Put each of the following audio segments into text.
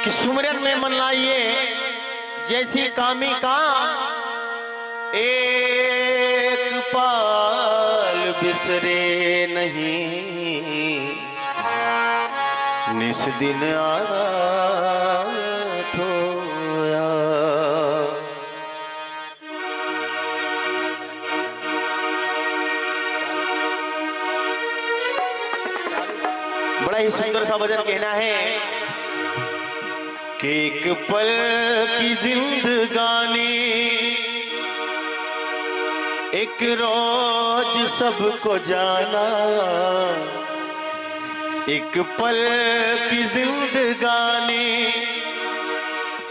कि सुमिरन में मन लाइए जैसी कामी का एक पाल बिसरे नहीं, निस दिन ठोया। बड़ा ही सुंदर सा भजन कहना है कि एक पल की जिंदगानी एक रोज सबको जाना, एक पल की जिंदगानी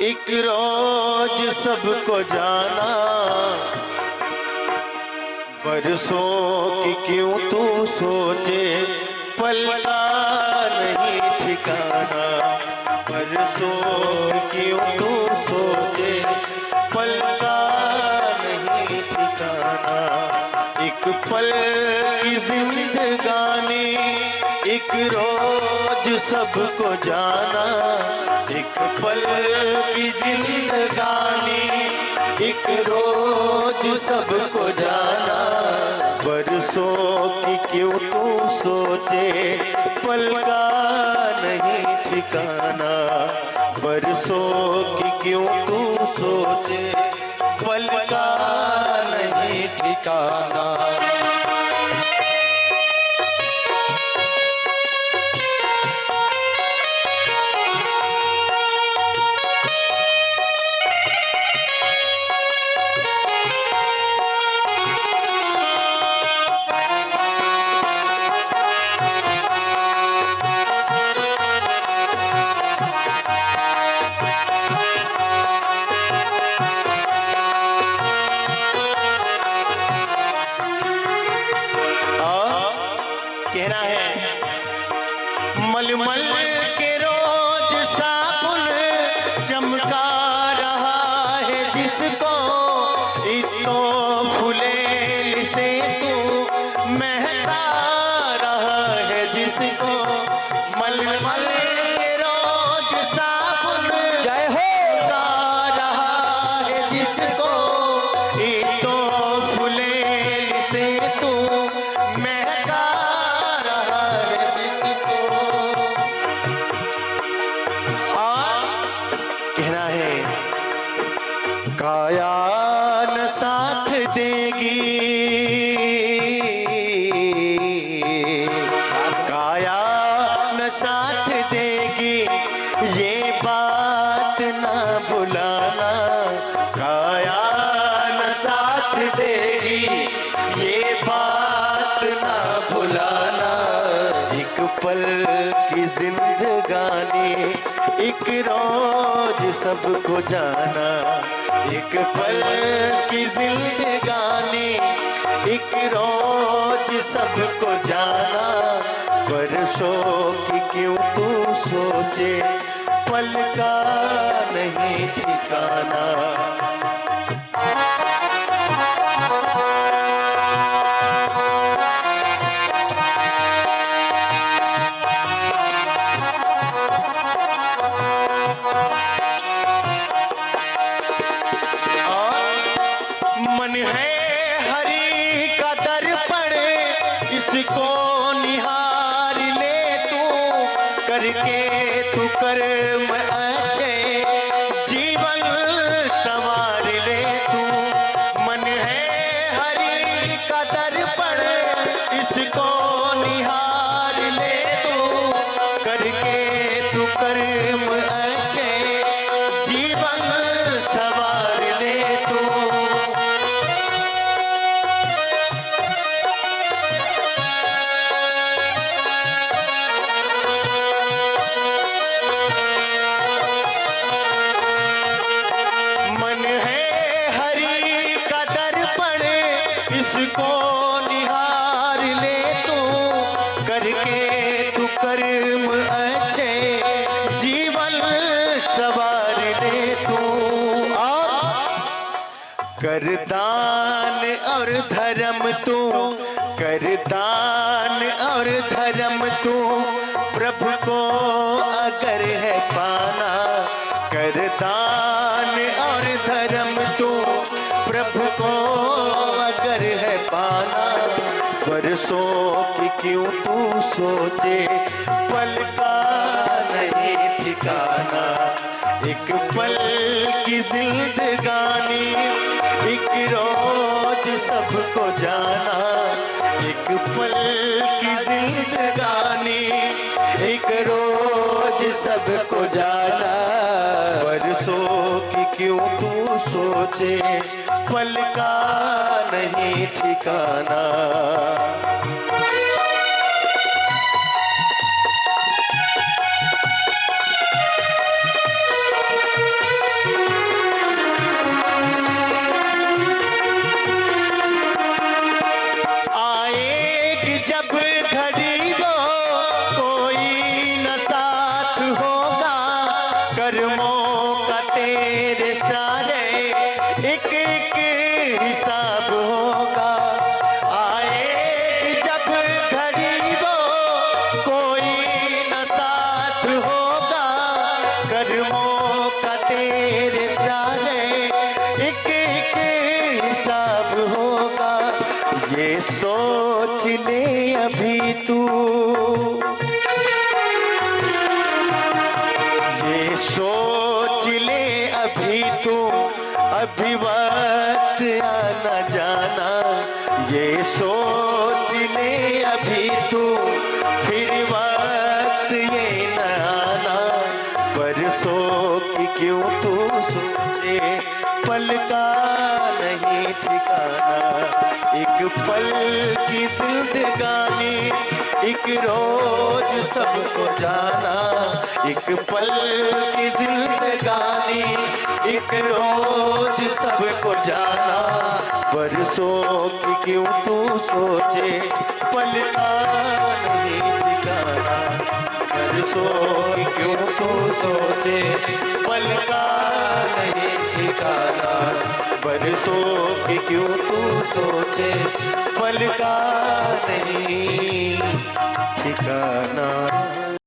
एक रोज सबको जाना, बरसों की क्यों तू सोचे पल का नहीं ठिकाना, बरसों क्यों तू सोचे पल का नहीं ठिकाना। एक पल की जिंदगानी एक रोज सबको जाना, एक पल की जिंदगानी एक रोज सबको जाना, बरसों की क्यों तू सोचे पल का नहीं ठिकाना, बरसों की क्यों तू सोचे पल का नहीं ठिकाना। कहना है मलमल के रोज साबुन चमका रहा है जिसको, इतो फुलेल से तू महका रहा है जिसको, मलमल के रोज साबुन जय हो गा रहा है जिसको, इतो फुलेल से तू महका काया न साथ देगी, काया न साथ देगी ये बात ना भुलाना, काया न साथ देगी ये बात ना भुलाना। एक पल की जिंदगानी एक रोज सबको जाना, एक पल की जिंदगानी एक रोज सबको जाना, बरसों की क्यों तू सोचे पल का नहीं ठिकाना। मन है हरि का दर्पण इसको निहार ले तू, करके तू कर्म अच्छे जीवन संवार ले तू। मन है हरि का दर्पण इसको निहार ले तू, करके तू कर्म अच्छे जीवन संवार ले तू। इसको निहार ले तू, करके तू कर्म अच्छे जीवन सवार ले तू। कर दान और धर्म तू, कर दान और धर्म तू, प्रभु को अगर है पाना, बरसों की क्यों तू सोचे, पल का नहीं ठिकाना। एक पल की जिंदगानी, एक रोज सबको जाना। एक पल की जिंदगानी, एक रोज सबको जाना। बरसों की क्यों तू सोचे, पल का नहीं ठिकाना। आएगी जब घड़ी वो, कोई न साथ होगा। कर्मों का तेरे सारे एक एक हिसाब होगा। आएगी जब घड़ी वो, कोई न साथ होगा। कर्मों का तेरे सारे एक एक हिसाब होगा। ये सोच ले अभी तू, ये सोच ले अभी तू, अभी वक्त आना जाना। ये सोच ले अभी तू, फिर वक्त ये न आना। बरसों की क्यों तू सोचे, पल का नहीं ठिकाना। एक पल की जिंदगानी, एक रोज सबको जाना। एक पल की जिंदगानी, एक रोज सबको जाना। बरसों की क्यों तू सोचे, पल का नहीं ठिकाना। बरसों की क्यों तू सोचे, पल का नहीं ठिकाना। बरसों की क्यों तू सोचे, पल का नहीं ठिकाना।